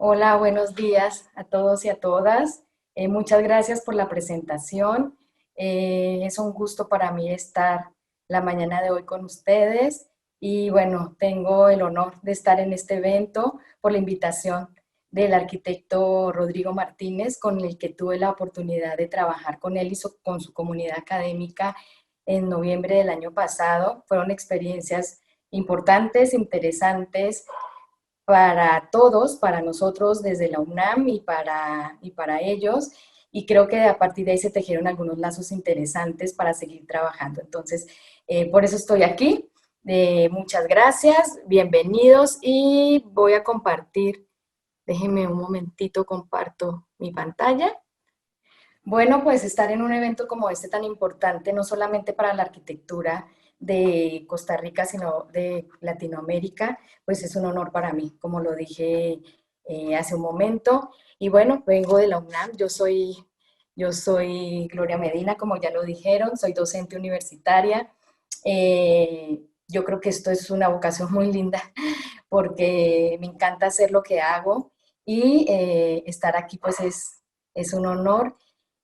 Hola, buenos días a todos y a todas. Muchas gracias por la presentación. Es un gusto para mí estar la mañana de hoy con ustedes y bueno, tengo el honor de estar en este evento por la invitación del arquitecto Rodrigo Martínez, con el que tuve la oportunidad de trabajar con él y con su comunidad académica en noviembre del año pasado. Fueron experiencias importantes, interesantes para todos, para nosotros desde la UNAM y para ellos. Y creo que a partir de ahí se tejieron algunos lazos interesantes para seguir trabajando. Entonces, por eso estoy aquí. Muchas gracias, bienvenidos y voy a compartir, déjenme un momentito, comparto mi pantalla. Bueno, pues estar en un evento como este tan importante, no solamente para la arquitectura de Costa Rica, sino de Latinoamérica, pues es un honor para mí, como lo dije hace un momento. Y bueno, vengo de la UNAM, yo soy Gloria Medina, como ya lo dijeron, soy docente universitaria. Yo creo que esto es una vocación muy linda porque me encanta hacer lo que hago y estar aquí pues es un honor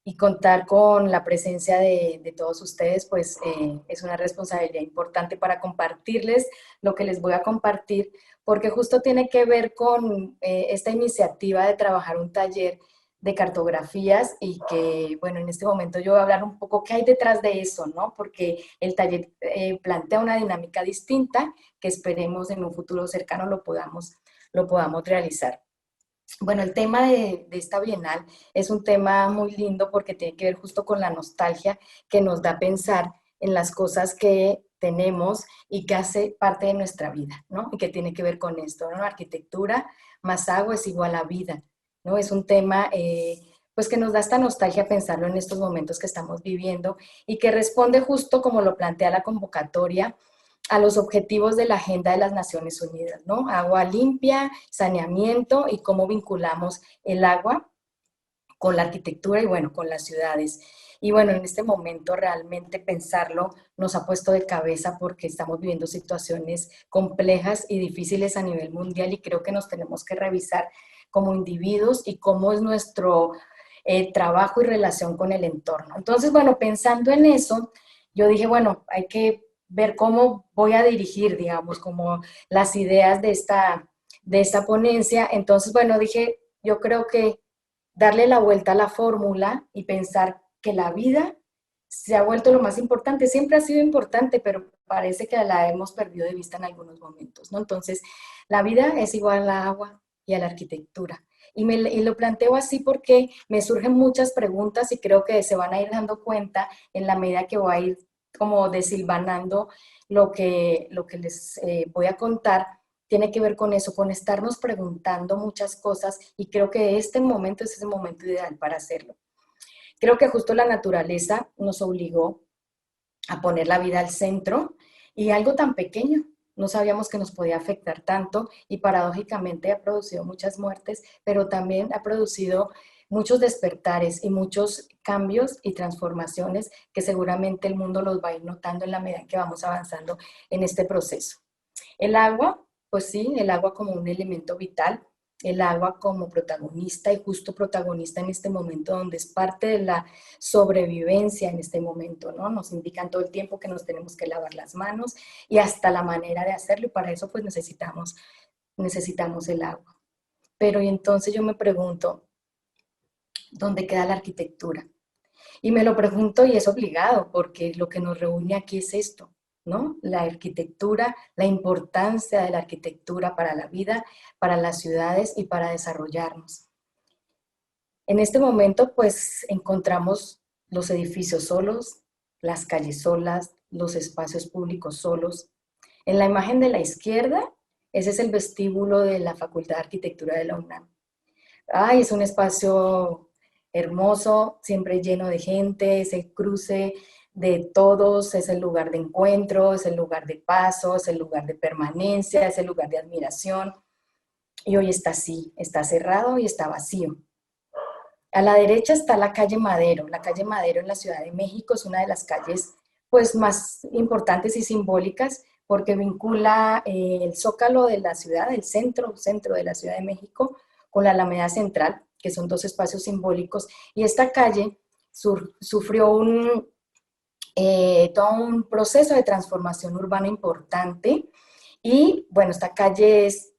y contar con la presencia de todos ustedes, pues es una responsabilidad importante para compartirles lo que les voy a compartir, porque justo tiene que ver con esta iniciativa de trabajar un taller de cartografías y que, bueno, en este momento yo voy a hablar un poco qué hay detrás de eso, ¿no? Porque el taller plantea una dinámica distinta que esperemos en un futuro cercano lo podamos realizar. Bueno, el tema de esta bienal es un tema muy lindo porque tiene que ver justo con la nostalgia que nos da pensar en las cosas que tenemos y que hace parte de nuestra vida, ¿no? Y que tiene que ver con esto, ¿no? Arquitectura más agua es igual a vida, ¿no? Es un tema, pues, que nos da esta nostalgia pensarlo en estos momentos que estamos viviendo y que responde justo como lo plantea la convocatoria a los objetivos de la Agenda de las Naciones Unidas, ¿no? Agua limpia, saneamiento y cómo vinculamos el agua con la arquitectura y bueno, con las ciudades. Y bueno, en este momento realmente pensarlo nos ha puesto de cabeza porque estamos viviendo situaciones complejas y difíciles a nivel mundial y creo que nos tenemos que revisar como individuos y cómo es nuestro trabajo y relación con el entorno. Entonces, bueno, pensando en eso, yo dije, bueno, hay que ver cómo voy a dirigir, digamos, como las ideas de esta ponencia. Entonces, bueno, dije, yo creo que darle la vuelta a la fórmula y pensar que la vida se ha vuelto lo más importante. Siempre ha sido importante, pero parece que la hemos perdido de vista en algunos momentos, ¿no? Entonces, la vida es igual al agua y a la arquitectura. Y lo planteo así porque me surgen muchas preguntas y creo que se van a ir dando cuenta en la medida que voy a ir como desilvanando lo que les voy a contar tiene que ver con eso, con estarnos preguntando muchas cosas y creo que este momento es ese momento ideal para hacerlo. Creo que justo la naturaleza nos obligó a poner la vida al centro y algo tan pequeño. No sabíamos que nos podía afectar tanto y paradójicamente ha producido muchas muertes, pero también ha producido muchos despertares y muchos cambios y transformaciones que seguramente el mundo los va a ir notando en la medida que vamos avanzando en este proceso. El agua, pues sí, el agua como un elemento vital, el agua como protagonista y justo protagonista en este momento, donde es parte de la sobrevivencia en este momento, ¿no? Nos indican todo el tiempo que nos tenemos que lavar las manos y hasta la manera de hacerlo, y para eso pues necesitamos el agua. Pero y entonces yo me pregunto, ¿dónde queda la arquitectura? Y me lo pregunto y es obligado, porque lo que nos reúne aquí es esto, ¿no? La arquitectura, la importancia de la arquitectura para la vida, para las ciudades y para desarrollarnos. En este momento, pues, encontramos los edificios solos, las calles solas, los espacios públicos solos. En la imagen de la izquierda, ese es el vestíbulo de la Facultad de Arquitectura de la UNAM. Ay, es un espacio hermoso, siempre lleno de gente, es el cruce de todos, es el lugar de encuentro, es el lugar de paso, es el lugar de permanencia, es el lugar de admiración. Y hoy está así, está cerrado y está vacío. A la derecha está la calle Madero. La calle Madero en la Ciudad de México es una de las calles pues más importantes y simbólicas porque vincula el zócalo de la ciudad, el centro de la Ciudad de México, con la Alameda Central, que son dos espacios simbólicos, y esta calle sufrió todo un proceso de transformación urbana importante, y bueno, esta calle es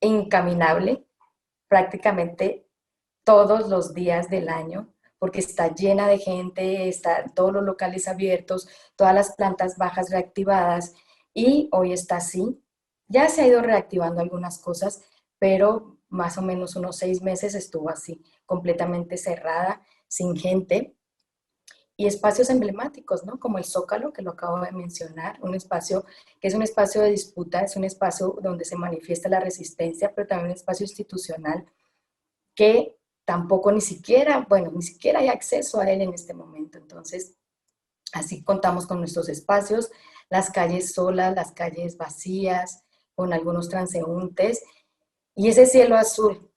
incaminable prácticamente todos los días del año, porque está llena de gente, están todos los locales abiertos, todas las plantas bajas reactivadas, y hoy está así. Ya se ha ido reactivando algunas cosas, pero más o menos unos 6 meses estuvo así, completamente cerrada, sin gente, y espacios emblemáticos, ¿no? Como el Zócalo, que lo acabo de mencionar, un espacio que es un espacio de disputa, es un espacio donde se manifiesta la resistencia, pero también un espacio institucional que tampoco ni siquiera, bueno, ni siquiera hay acceso a él en este momento. Entonces, así contamos con nuestros espacios, las calles solas, las calles vacías, con algunos transeúntes, y ese cielo azul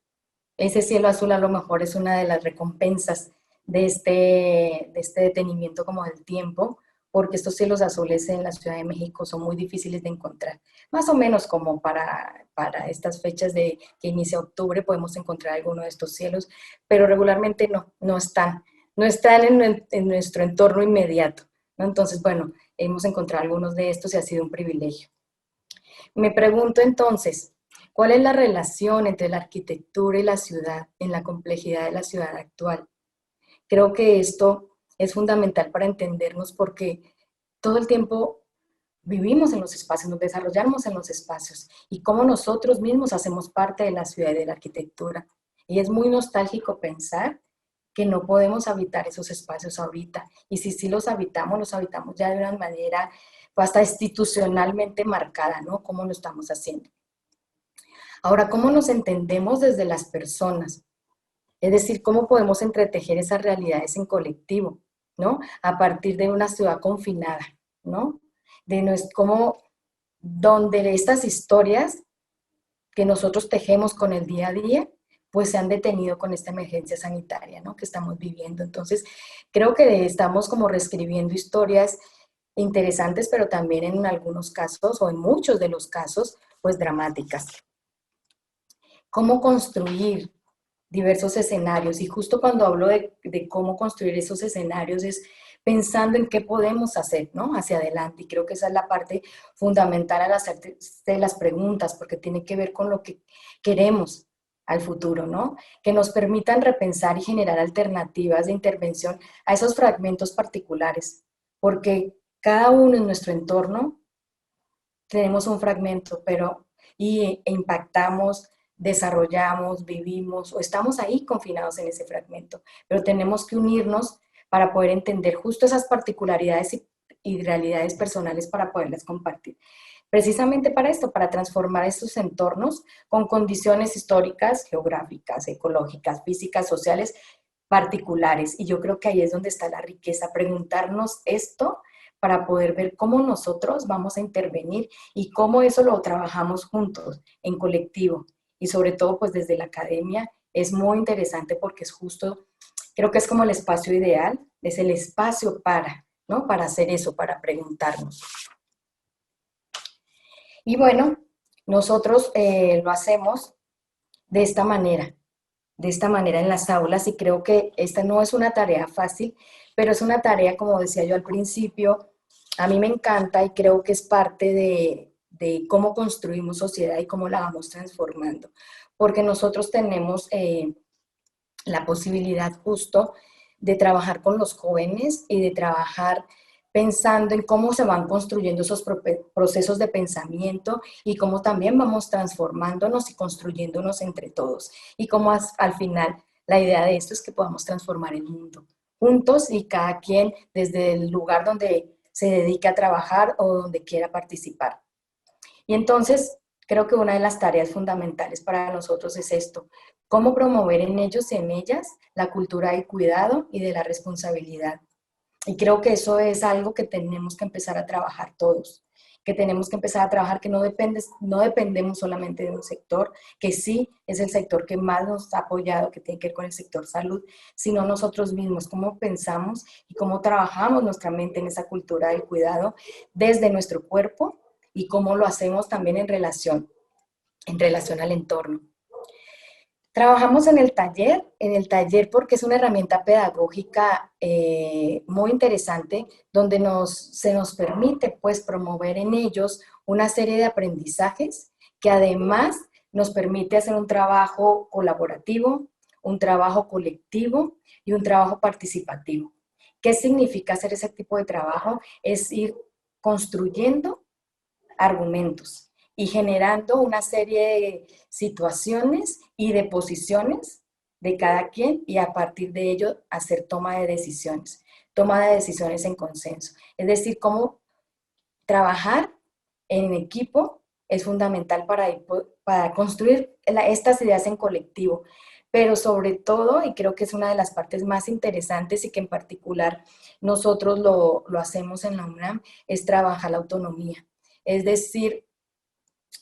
a lo mejor es una de las recompensas de este detenimiento como del tiempo, porque estos cielos azules en la Ciudad de México son muy difíciles de encontrar. Más o menos como para estas fechas de que inicia octubre podemos encontrar alguno de estos cielos, pero regularmente no están en nuestro entorno inmediato, ¿no? Entonces, bueno, hemos encontrado algunos de estos y ha sido un privilegio. Me pregunto entonces, ¿cuál es la relación entre la arquitectura y la ciudad en la complejidad de la ciudad actual? Creo que esto es fundamental para entendernos porque todo el tiempo vivimos en los espacios, nos desarrollamos en los espacios y cómo nosotros mismos hacemos parte de la ciudad y de la arquitectura. Y es muy nostálgico pensar que no podemos habitar esos espacios ahorita. Y si sí los habitamos ya de una manera hasta institucionalmente marcada, ¿no? ¿Cómo lo estamos haciendo? Ahora, ¿cómo nos entendemos desde las personas? Es decir, cómo podemos entretejer esas realidades en colectivo, ¿no? A partir de una ciudad confinada, ¿no? Cómo, donde estas historias que nosotros tejemos con el día a día, pues se han detenido con esta emergencia sanitaria, ¿no? Que estamos viviendo. Entonces, creo que estamos como reescribiendo historias interesantes, pero también en algunos casos, o en muchos de los casos, pues dramáticas. ¿Cómo construir diversos escenarios? Y justo cuando hablo de cómo construir esos escenarios es pensando en qué podemos hacer, ¿no? Hacia adelante. Y creo que esa es la parte fundamental al hacerte las preguntas, porque tiene que ver con lo que queremos al futuro, ¿no? Que nos permitan repensar y generar alternativas de intervención a esos fragmentos particulares, porque cada uno en nuestro entorno tenemos un fragmento, e impactamos, desarrollamos, vivimos o estamos ahí confinados en ese fragmento, pero tenemos que unirnos para poder entender justo esas particularidades y realidades personales para poderlas compartir. Precisamente para esto, para transformar estos entornos con condiciones históricas, geográficas, ecológicas, físicas, sociales, particulares. Y yo creo que ahí es donde está la riqueza, preguntarnos esto para poder ver cómo nosotros vamos a intervenir y cómo eso lo trabajamos juntos, en colectivo. Y sobre todo, pues desde la academia es muy interesante porque es justo, creo que es como el espacio ideal, es el espacio para, ¿no? Para hacer eso, para preguntarnos. Y bueno, nosotros lo hacemos de esta manera en las aulas, y creo que esta no es una tarea fácil, pero es una tarea, como decía yo al principio, a mí me encanta y creo que es parte de cómo construimos sociedad y cómo la vamos transformando, porque nosotros tenemos la posibilidad justo de trabajar con los jóvenes y de trabajar pensando en cómo se van construyendo esos procesos de pensamiento y cómo también vamos transformándonos y construyéndonos entre todos. Y cómo al final la idea de esto es que podamos transformar el mundo juntos y cada quien desde el lugar donde se dedique a trabajar o donde quiera participar. Y entonces creo que una de las tareas fundamentales para nosotros es esto: cómo promover en ellos y en ellas la cultura del cuidado y de la responsabilidad. Y creo que eso es algo que tenemos que empezar a trabajar todos, que tenemos que empezar a trabajar, que no dependemos solamente de un sector, que sí es el sector que más nos ha apoyado, que tiene que ver con el sector salud, sino nosotros mismos, cómo pensamos y cómo trabajamos nuestra mente en esa cultura del cuidado desde nuestro cuerpo y cómo lo hacemos también en relación al entorno. Trabajamos en el taller porque es una herramienta pedagógica muy interesante donde se nos permite pues promover en ellos una serie de aprendizajes que además nos permite hacer un trabajo colaborativo, un trabajo colectivo y un trabajo participativo. ¿Qué significa hacer ese tipo de trabajo? Es ir construyendo argumentos y generando una serie de situaciones y de posiciones de cada quien y a partir de ello hacer toma de decisiones en consenso. Es decir, cómo trabajar en equipo es fundamental para construir estas ideas en colectivo, pero sobre todo, y creo que es una de las partes más interesantes y que en particular nosotros lo hacemos en la UNAM, es trabajar la autonomía. Es decir,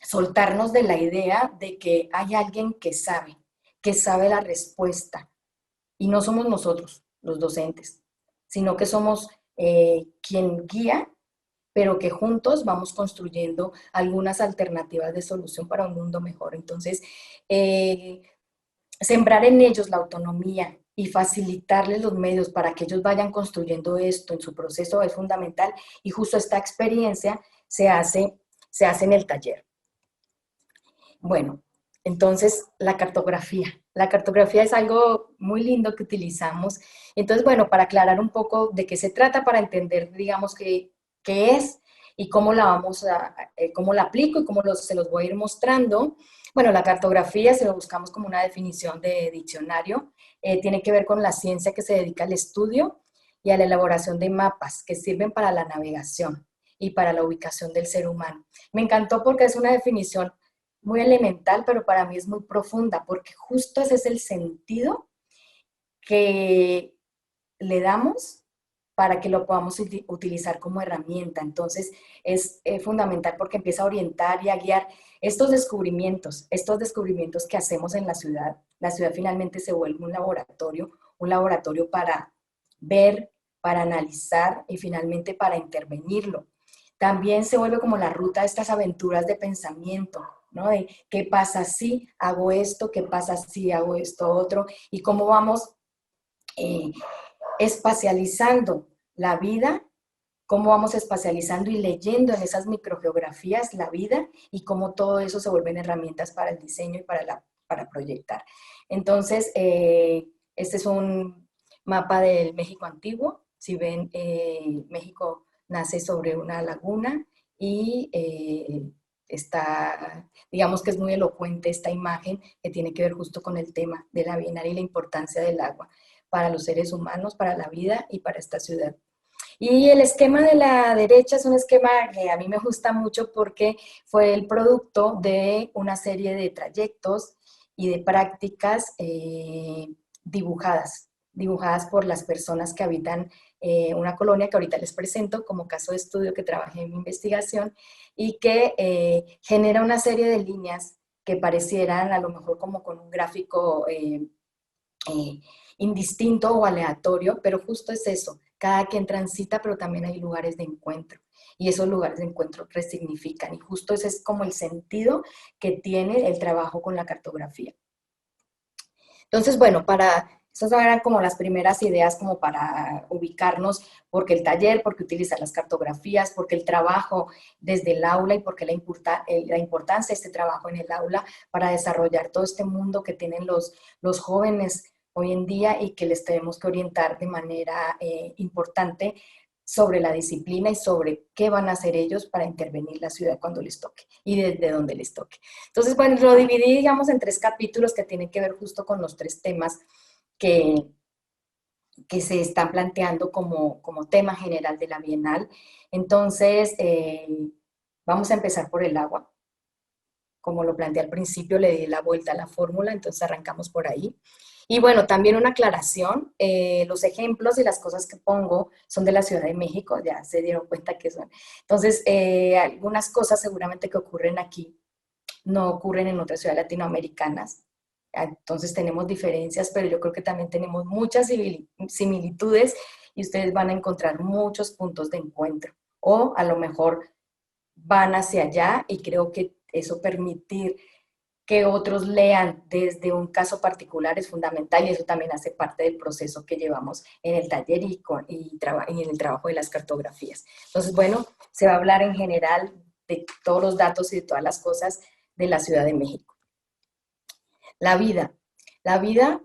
soltarnos de la idea de que hay alguien que sabe la respuesta, y no somos nosotros, los docentes, sino que somos quien guía, pero que juntos vamos construyendo algunas alternativas de solución para un mundo mejor. Entonces, eh, sembrar en ellos la autonomía y facilitarles los medios para que ellos vayan construyendo esto en su proceso es fundamental y justo esta experiencia se hace en el taller. Bueno, entonces la cartografía. La cartografía es algo muy lindo que utilizamos. Entonces, bueno, para aclarar un poco de qué se trata, para entender, digamos, qué es y cómo la cómo la aplico y se los voy a ir mostrando. Bueno, la cartografía, si lo buscamos como una definición de diccionario, tiene que ver con la ciencia que se dedica al estudio y a la elaboración de mapas que sirven para la navegación y para la ubicación del ser humano. Me encantó porque es una definición muy elemental, pero para mí es muy profunda, porque justo ese es el sentido que le damos para que lo podamos utilizar como herramienta. Entonces, es fundamental porque empieza a orientar y a guiar estos descubrimientos que hacemos en la ciudad. La ciudad finalmente se vuelve un laboratorio para ver, para analizar y finalmente para intervenirlo. También se vuelve como la ruta de estas aventuras de pensamiento, ¿no? De qué pasa si hago esto, qué pasa si hago esto otro, y cómo vamos eh, espacializando la vida, cómo vamos espacializando y leyendo en esas microgeografías la vida y cómo todo eso se vuelven herramientas para el diseño y para proyectar. Entonces, este es un mapa del México antiguo. Si ven, México nace sobre una laguna y está, digamos que es muy elocuente esta imagen que tiene que ver justo con el tema de la Bienal y la importancia del agua para los seres humanos, para la vida y para esta ciudad. Y el esquema de la derecha es un esquema que a mí me gusta mucho porque fue el producto de una serie de trayectos y de prácticas dibujadas por las personas que habitan una colonia que ahorita les presento como caso de estudio que trabajé en mi investigación y que genera una serie de líneas que parecieran a lo mejor como con un gráfico eh, indistinto o aleatorio, pero justo es eso, cada quien transita, pero también hay lugares de encuentro. Y esos lugares de encuentro resignifican. Y justo ese es como el sentido que tiene el trabajo con la cartografía. Entonces, bueno, esas eran como las primeras ideas como para ubicarnos, porque el taller, porque utilizar las cartografías, porque el trabajo desde el aula y porque la importancia de este trabajo en el aula para desarrollar todo este mundo que tienen los jóvenes hoy en día y que les tenemos que orientar de manera importante sobre la disciplina y sobre qué van a hacer ellos para intervenir la ciudad cuando les toque y desde donde les toque. Entonces, bueno, lo dividí, digamos, en 3 capítulos que tienen que ver justo con los 3 temas que, que se están planteando como tema general de la Bienal. Entonces, vamos a empezar por el agua. Como lo planteé al principio, le di la vuelta a la fórmula, entonces arrancamos por ahí. Y bueno, también una aclaración, los ejemplos y las cosas que pongo son de la Ciudad de México, ya se dieron cuenta que son. Entonces, algunas cosas seguramente que ocurren aquí no ocurren en otras ciudades latinoamericanas. Entonces tenemos diferencias, pero yo creo que también tenemos muchas similitudes y ustedes van a encontrar muchos puntos de encuentro. O a lo mejor van hacia allá y creo que eso que otros lean desde un caso particular es fundamental y eso también hace parte del proceso que llevamos en el taller y en el trabajo de las cartografías. Entonces, bueno, se va a hablar en general de todos los datos y de todas las cosas de la Ciudad de México. La vida, la vida,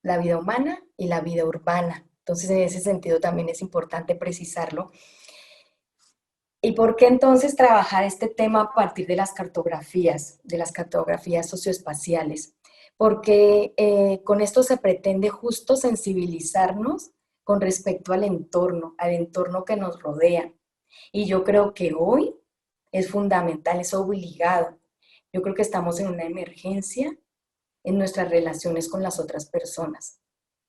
la vida humana y la vida urbana. Entonces, en ese sentido también es importante precisarlo. ¿Y por qué entonces trabajar este tema a partir de las cartografías socioespaciales? Porque con esto se pretende justo sensibilizarnos con respecto al entorno que nos rodea. Y yo creo que hoy es fundamental, es obligado. Yo creo que estamos en una emergencia en nuestras relaciones con las otras personas.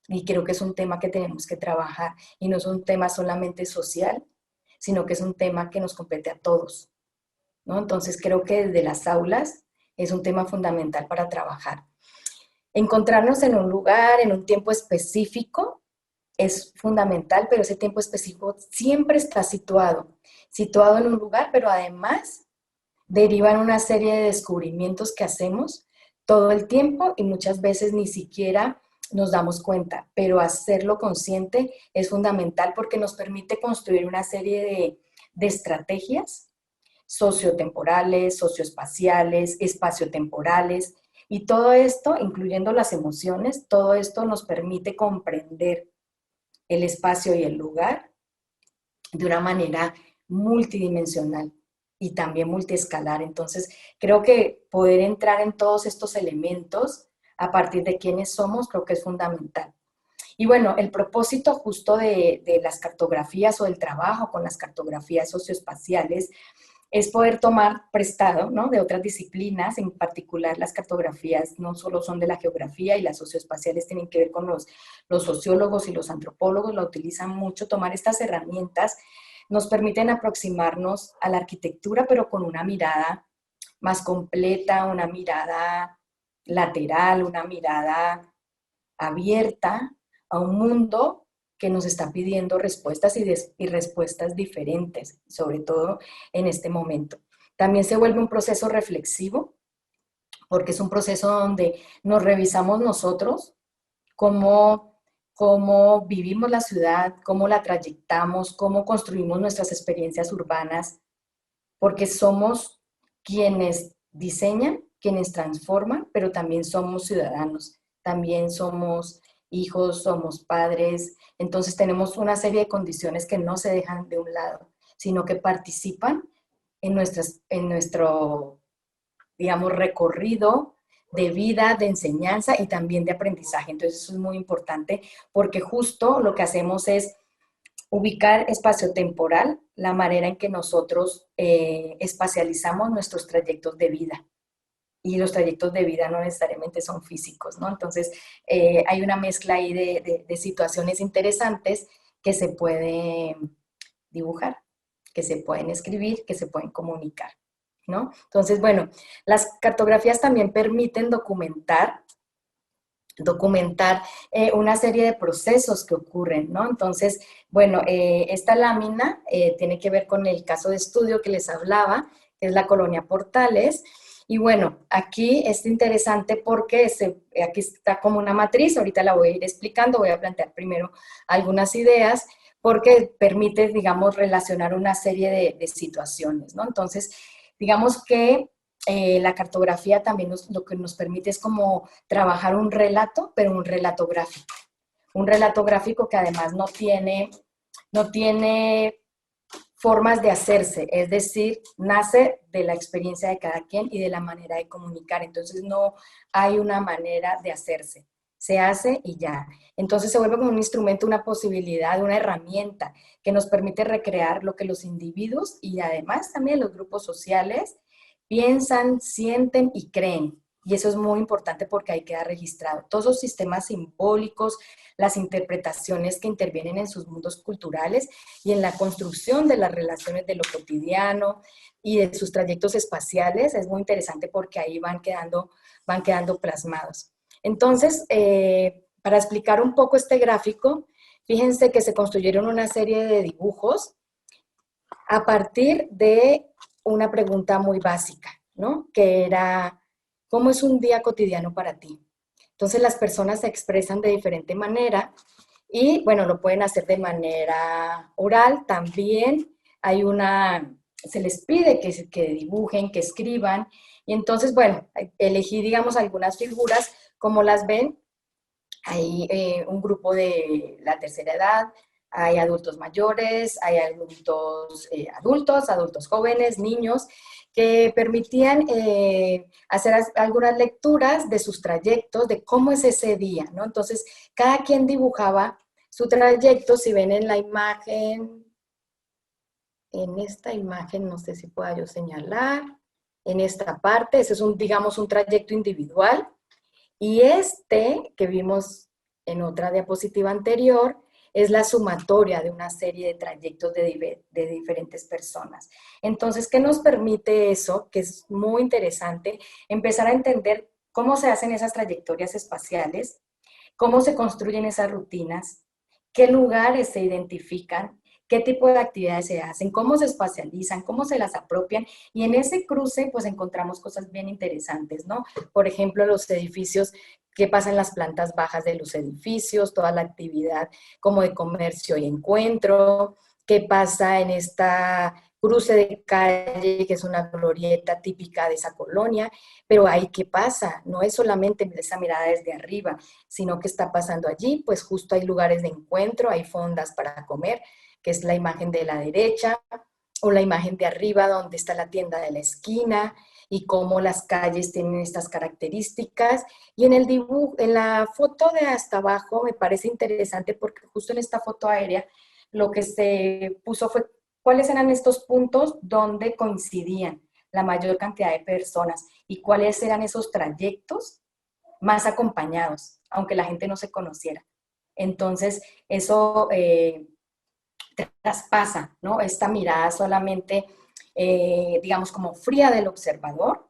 Y creo que es un tema que tenemos que trabajar y no es un tema solamente social, sino que es un tema que nos compete a todos, ¿no? Entonces creo que desde las aulas es un tema fundamental para trabajar. Encontrarnos en un lugar, en un tiempo específico, es fundamental, pero ese tiempo específico siempre está situado en un lugar, pero además derivan una serie de descubrimientos que hacemos todo el tiempo y muchas veces ni siquiera nos damos cuenta, pero hacerlo consciente es fundamental porque nos permite construir una serie de estrategias sociotemporales, socioespaciales, espaciotemporales, y todo esto, incluyendo las emociones, todo esto nos permite comprender el espacio y el lugar de una manera multidimensional y también multiescalar. Entonces, creo que poder entrar en todos estos elementos a partir de quiénes somos, creo que es fundamental. Y bueno, el propósito justo de las cartografías o del trabajo con las cartografías socioespaciales es poder tomar prestado, ¿no?, de otras disciplinas, en particular las cartografías no solo son de la geografía y las socioespaciales tienen que ver con los sociólogos y los antropólogos, la utilizan mucho, tomar estas herramientas nos permiten aproximarnos a la arquitectura, pero con una mirada más completa, una mirada lateral, una mirada abierta a un mundo que nos está pidiendo respuestas y respuestas diferentes, sobre todo en este momento. También se vuelve un proceso reflexivo, porque es un proceso donde nos revisamos nosotros, cómo vivimos la ciudad, cómo la trayectamos, cómo construimos nuestras experiencias urbanas, porque somos quienes diseñan, quienes transforman, pero también somos ciudadanos, también somos hijos, somos padres, entonces tenemos una serie de condiciones que no se dejan de un lado, sino que participan en nuestro, digamos, recorrido de vida, de enseñanza y también de aprendizaje. Entonces eso es muy importante porque justo lo que hacemos es ubicar espacio-temporal, la manera en que nosotros espacializamos nuestros trayectos de vida. Y los trayectos de vida no necesariamente son físicos, ¿no? Entonces, hay una mezcla ahí de situaciones interesantes que se pueden dibujar, que se pueden escribir, que se pueden comunicar, ¿no? Entonces, bueno, las cartografías también permiten documentar una serie de procesos que ocurren, ¿no? Entonces, bueno, esta lámina tiene que ver con el caso de estudio que les hablaba, que es la colonia Portales. Y bueno, aquí es interesante porque aquí está como una matriz, ahorita la voy a ir explicando, voy a plantear primero algunas ideas, porque permite, digamos, relacionar una serie de situaciones, ¿no? Entonces, digamos que la cartografía también lo que nos permite es como trabajar un relato, pero un relato gráfico. Un relato gráfico que además no tiene formas de hacerse, es decir, nace de la experiencia de cada quien y de la manera de comunicar. Entonces no hay una manera de hacerse, se hace y ya. Entonces se vuelve como un instrumento, una posibilidad, una herramienta que nos permite recrear lo que los individuos y además también los grupos sociales piensan, sienten y creen. Y eso es muy importante porque ahí queda registrado. Todos los sistemas simbólicos, las interpretaciones que intervienen en sus mundos culturales y en la construcción de las relaciones de lo cotidiano y de sus trayectos espaciales, es muy interesante porque ahí van quedando plasmados. Entonces, para explicar un poco este gráfico, fíjense que se construyeron una serie de dibujos a partir de una pregunta muy básica, ¿no? Que era, ¿cómo es un día cotidiano para ti? Entonces las personas se expresan de diferente manera y bueno, lo pueden hacer de manera oral también. Se les pide que dibujen, que escriban. Y entonces, bueno, elegí, digamos, algunas figuras, como las ven, hay un grupo de la tercera edad, hay adultos mayores, hay adultos jóvenes, niños, que permitían hacer algunas lecturas de sus trayectos, de cómo es ese día, ¿no? Entonces, cada quien dibujaba su trayecto. Si ven en la imagen, en esta imagen, no sé si pueda yo señalar, en esta parte, ese es digamos, un trayecto individual. Y este que vimos en otra diapositiva anterior es la sumatoria de una serie de trayectos de diferentes personas. Entonces, ¿qué nos permite eso? Que es muy interesante, empezar a entender cómo se hacen esas trayectorias espaciales, cómo se construyen esas rutinas, qué lugares se identifican, qué tipo de actividades se hacen, cómo se espacializan, cómo se las apropian, y en ese cruce pues encontramos cosas bien interesantes, ¿no? Por ejemplo, los edificios, qué pasa en las plantas bajas de los edificios, toda la actividad como de comercio y encuentro, qué pasa en esta cruce de calle, que es una glorieta típica de esa colonia, pero ahí qué pasa, no es solamente esa mirada desde arriba, sino que está pasando allí, pues justo hay lugares de encuentro, hay fondas para comer, que es la imagen de la derecha, o la imagen de arriba donde está la tienda de la esquina, y cómo las calles tienen estas características. Y en el dibujo, en la foto de hasta abajo me parece interesante porque justo en esta foto aérea lo que se puso fue cuáles eran estos puntos donde coincidían la mayor cantidad de personas y cuáles eran esos trayectos más acompañados, aunque la gente no se conociera. Entonces, eso traspasa, ¿no? Esta mirada solamente, digamos, como fría del observador,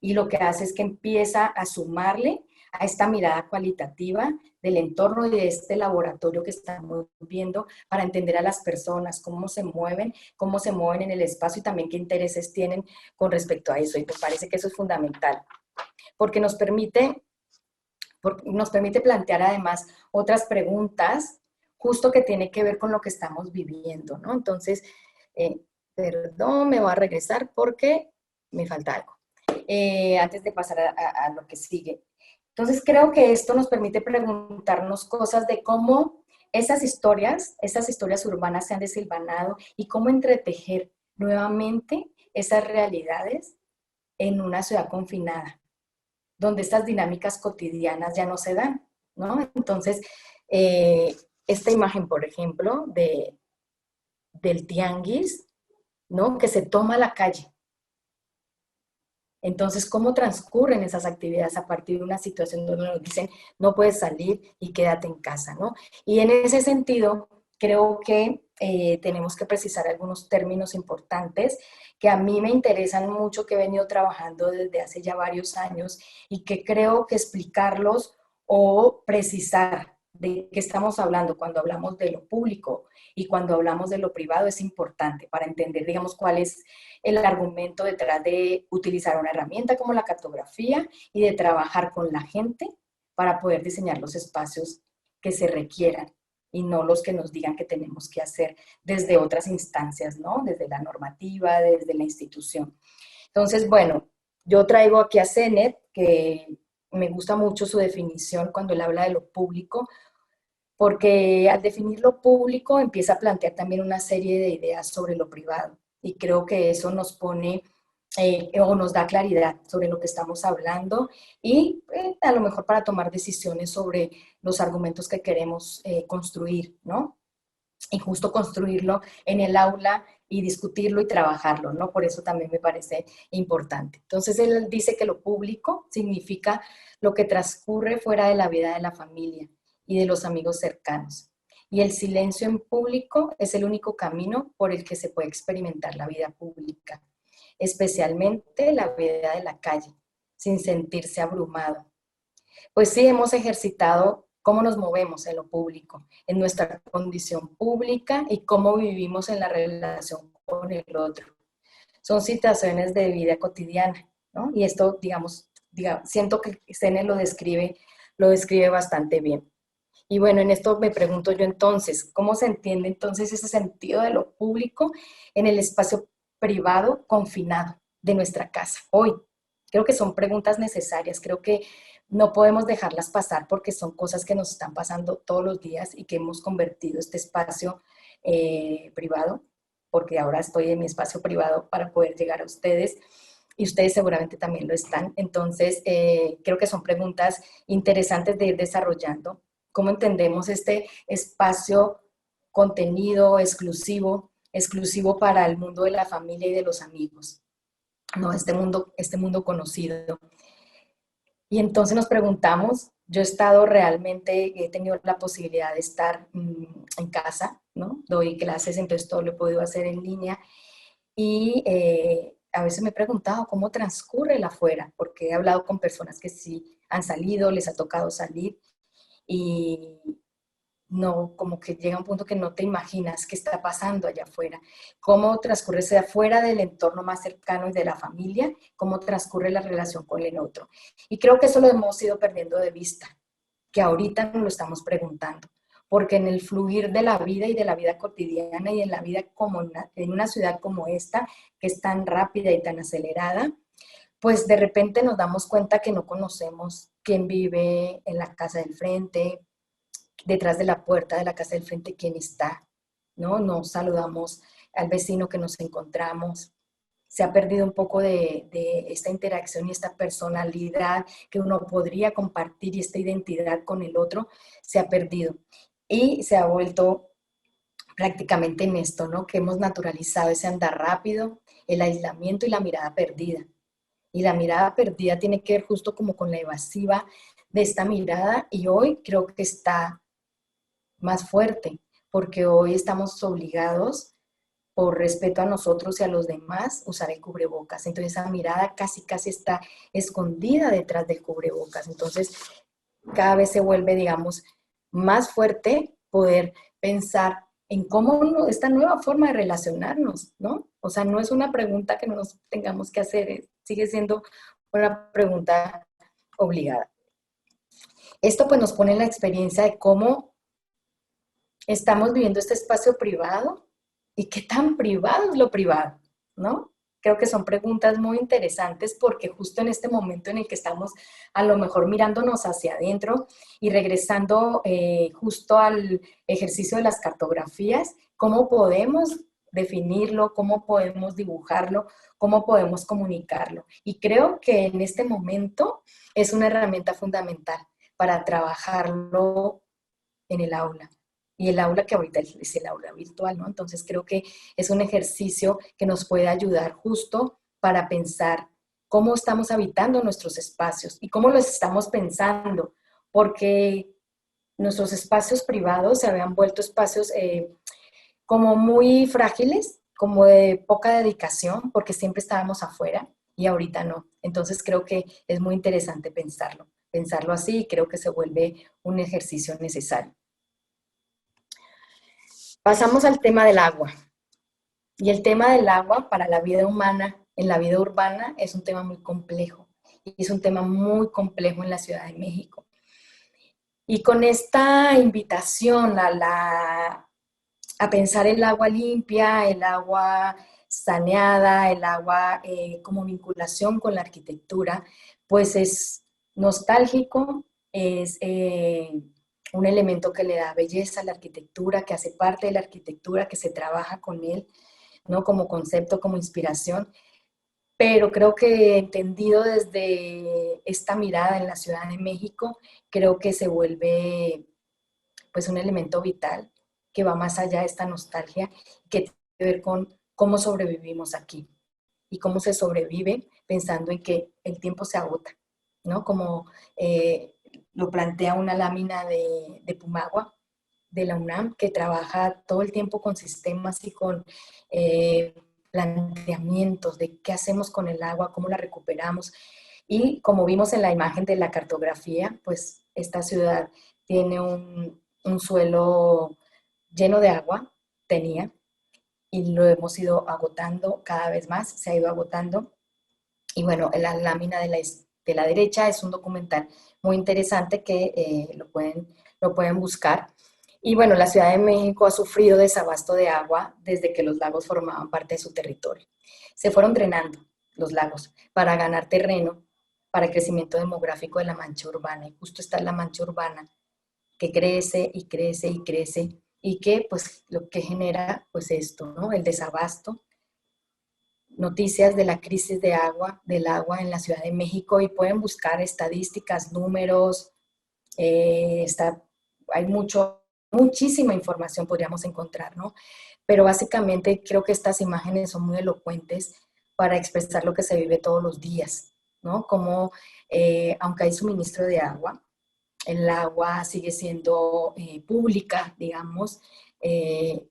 y lo que hace es que empieza a sumarle a esta mirada cualitativa del entorno y de este laboratorio que estamos viendo para entender a las personas, cómo se mueven en el espacio y también qué intereses tienen con respecto a eso. Y me parece que eso es fundamental, porque nos permite plantear además otras preguntas justo que tiene que ver con lo que estamos viviendo, ¿no? Entonces, eh, perdón, me voy a regresar porque me falta algo. Antes de pasar a lo que sigue. Entonces, creo que esto nos permite preguntarnos cosas de cómo esas historias urbanas se han desilvanado y cómo entretejer nuevamente esas realidades en una ciudad confinada, donde estas dinámicas cotidianas ya no se dan, ¿no? Entonces, eh, esta imagen, por ejemplo, del tianguis, ¿no? Que se toma la calle. Entonces, ¿cómo transcurren esas actividades a partir de una situación donde nos dicen no puedes salir y quédate en casa, ¿no? Y en ese sentido, creo que tenemos que precisar algunos términos importantes que a mí me interesan mucho, que he venido trabajando desde hace ya varios años y que creo que explicarlos o precisar de qué estamos hablando cuando hablamos de lo público y cuando hablamos de lo privado es importante para entender, digamos, cuál es el argumento detrás de utilizar una herramienta como la cartografía y de trabajar con la gente para poder diseñar los espacios que se requieran y no los que nos digan que tenemos que hacer desde otras instancias, ¿no? Desde la normativa, desde la institución. Entonces, bueno, yo traigo aquí a Zenet, que me gusta mucho su definición cuando él habla de lo público, porque al definir lo público empieza a plantear también una serie de ideas sobre lo privado y creo que eso nos pone o nos da claridad sobre lo que estamos hablando y a lo mejor para tomar decisiones sobre los argumentos que queremos construir, ¿no? Y justo construirlo en el aula y discutirlo y trabajarlo, ¿no? Por eso también me parece importante. Entonces, él dice que lo público significa lo que transcurre fuera de la vida de la familia y de los amigos cercanos. Y el silencio en público es el único camino por el que se puede experimentar la vida pública, especialmente la vida de la calle, sin sentirse abrumado. Pues sí, hemos ejercitado cómo nos movemos en lo público, en nuestra condición pública y cómo vivimos en la relación con el otro. Son situaciones de vida cotidiana, ¿no? Y esto, digamos, siento que Sene lo describe bastante bien. Y bueno, en esto me pregunto yo entonces, ¿cómo se entiende entonces ese sentido de lo público en el espacio privado confinado de nuestra casa hoy? Creo que son preguntas necesarias, creo que no podemos dejarlas pasar porque son cosas que nos están pasando todos los días y que hemos convertido este espacio privado, porque ahora estoy en mi espacio privado para poder llegar a ustedes y ustedes seguramente también lo están. Entonces, creo que son preguntas interesantes de ir desarrollando. ¿Cómo entendemos este espacio contenido exclusivo, exclusivo para el mundo de la familia y de los amigos? ¿No? Este mundo conocido. Y entonces nos preguntamos, yo he estado realmente, he tenido la posibilidad de estar en casa, ¿no? Doy clases, entonces todo lo he podido hacer en línea y a veces me he preguntado cómo transcurre el afuera, porque he hablado con personas que sí han salido, les ha tocado salir y no, como que llega un punto que no te imaginas qué está pasando allá afuera, cómo transcurre ese afuera del entorno más cercano y de la familia, cómo transcurre la relación con el otro. Y creo que eso lo hemos ido perdiendo de vista, que ahorita nos lo estamos preguntando, porque en el fluir de la vida y de la vida cotidiana y en la vida como en una ciudad como esta, que es tan rápida y tan acelerada, pues de repente nos damos cuenta que no conocemos quién vive en la casa del frente, detrás de la puerta de la casa del frente quién está, ¿no? No saludamos al vecino que nos encontramos. Se ha perdido un poco de esta interacción y esta personalidad que uno podría compartir y esta identidad con el otro, se ha perdido. Y se ha vuelto prácticamente en esto, ¿no? Que hemos naturalizado ese andar rápido, el aislamiento y la mirada perdida. Y la mirada perdida tiene que ver justo como con la evasiva de esta mirada y hoy creo que está más fuerte, porque hoy estamos obligados, por respeto a nosotros y a los demás, usar el cubrebocas. Entonces esa mirada casi está escondida detrás del cubrebocas. Entonces cada vez se vuelve, digamos, más fuerte poder pensar en cómo esta nueva forma de relacionarnos, ¿no? O sea, no es una pregunta que no nos tengamos que hacer, sigue siendo una pregunta obligada. Esto pues nos pone en la experiencia de cómo estamos viviendo este espacio privado y qué tan privado es lo privado, ¿no? Creo que son preguntas muy interesantes porque justo en este momento en el que estamos a lo mejor mirándonos hacia adentro y regresando justo al ejercicio de las cartografías, ¿cómo podemos definirlo? ¿Cómo podemos dibujarlo? ¿Cómo podemos comunicarlo? Y creo que en este momento es una herramienta fundamental para trabajarlo en el aula y el aula que ahorita es el aula virtual, ¿no? Entonces creo que es un ejercicio que nos puede ayudar justo para pensar cómo estamos habitando nuestros espacios y cómo los estamos pensando, porque nuestros espacios privados se habían vuelto espacios como muy frágiles, como de poca dedicación, porque siempre estábamos afuera y ahorita no. Entonces creo que es muy interesante pensarlo así y creo que se vuelve un ejercicio necesario. Pasamos al tema del agua. Y el tema del agua para la vida humana, en la vida urbana, es un tema muy complejo. Y es un tema muy complejo en la Ciudad de México. Y con esta invitación a pensar el agua limpia, el agua saneada, el agua como vinculación con la arquitectura, pues es nostálgico, es un elemento que le da belleza a la arquitectura, que hace parte de la arquitectura, que se trabaja con él, ¿no? Como concepto, como inspiración, pero creo que entendido desde esta mirada en la Ciudad de México, creo que se vuelve pues un elemento vital que va más allá de esta nostalgia, que tiene que ver con cómo sobrevivimos aquí y cómo se sobrevive pensando en que el tiempo se agota, ¿no? Como lo plantea una lámina de Pumagua, de la UNAM, que trabaja todo el tiempo con sistemas y con planteamientos de qué hacemos con el agua, cómo la recuperamos. Y como vimos en la imagen de la cartografía, pues esta ciudad tiene un suelo lleno de agua, tenía, y lo hemos ido agotando cada vez más, se ha ido agotando. Y bueno, la lámina de la derecha es un documental muy interesante que lo pueden buscar. Y bueno, la Ciudad de México ha sufrido desabasto de agua desde que los lagos formaban parte de su territorio. Se fueron drenando los lagos para ganar terreno para el crecimiento demográfico de la mancha urbana. Y justo está la mancha urbana que crece y crece y crece y que pues lo que genera pues esto, ¿no? El desabasto, noticias de la crisis de agua, del agua en la Ciudad de México y pueden buscar estadísticas, números, hay muchísima información podríamos encontrar, ¿no? Pero básicamente creo que estas imágenes son muy elocuentes para expresar lo que se vive todos los días, ¿no? Como aunque hay suministro de agua, el agua sigue siendo pública, digamos, eh,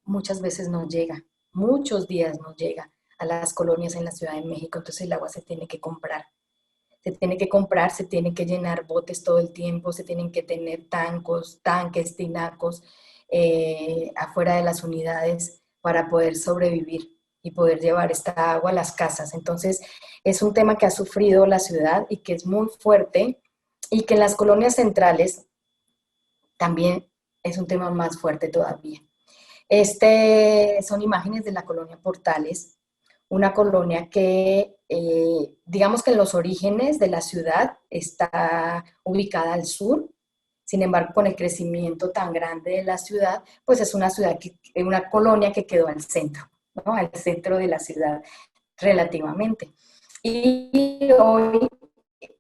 muchas veces no llega, muchos días no llega a las colonias en la Ciudad de México, entonces el agua se tiene que comprar. Se tiene que comprar, se tiene que llenar botes todo el tiempo, se tienen que tener tanques, tinacos afuera de las unidades para poder sobrevivir y poder llevar esta agua a las casas. Entonces, es un tema que ha sufrido la ciudad y que es muy fuerte y que en las colonias centrales también es un tema más fuerte todavía. Son imágenes de la colonia Portales, una colonia que, digamos que en los orígenes de la ciudad está ubicada al sur, sin embargo, con el crecimiento tan grande de la ciudad, pues es una colonia que quedó al centro, ¿no? Al centro de la ciudad relativamente. Y hoy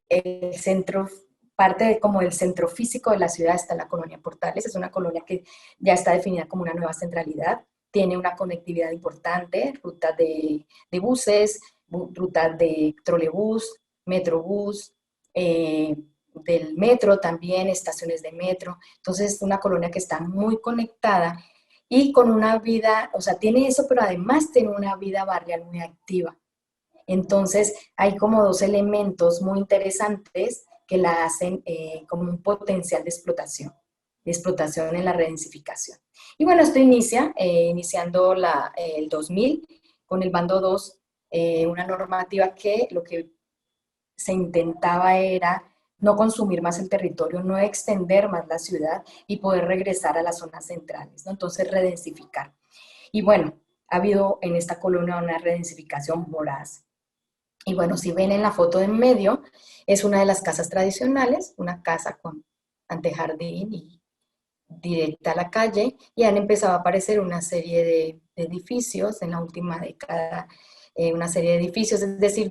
el centro, parte de, como del centro físico de la ciudad está la colonia Portales, es una colonia que ya está definida como una nueva centralidad, tiene una conectividad importante, rutas de buses, rutas de trolebús, metrobús, del metro también, estaciones de metro, entonces es una colonia que está muy conectada y con una vida, o sea, tiene eso, pero además tiene una vida barrial muy activa. Entonces, hay como dos elementos muy interesantes que la hacen como un potencial de explotación en la redensificación. Y bueno, esto iniciando el 2000 con el bando 2, una normativa que lo que se intentaba era no consumir más el territorio, no extender más la ciudad y poder regresar a las zonas centrales, ¿no? Entonces, redensificar. Y bueno, ha habido en esta colonia una redensificación voraz. Y bueno, si ven en la foto de en medio, es una de las casas tradicionales, una casa con antejardín y directa a la calle, y han empezado a aparecer una serie de edificios en la última década, una serie de edificios, es decir,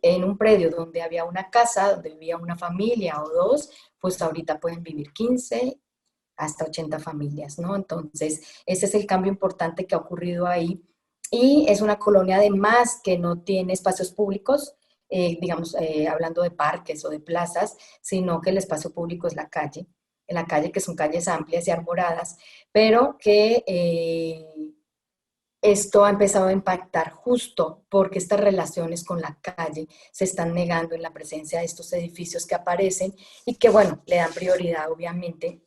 en un predio donde había una casa, donde vivía una familia o dos, pues ahorita pueden vivir 15 hasta 80 familias, ¿no? Entonces, ese es el cambio importante que ha ocurrido ahí. Y es una colonia además que no tiene espacios públicos, digamos, hablando de parques o de plazas, sino que el espacio público es la calle que son calles amplias y arboradas, pero que esto ha empezado a impactar justo porque estas relaciones con la calle se están negando en la presencia de estos edificios que aparecen y que, bueno, le dan prioridad, obviamente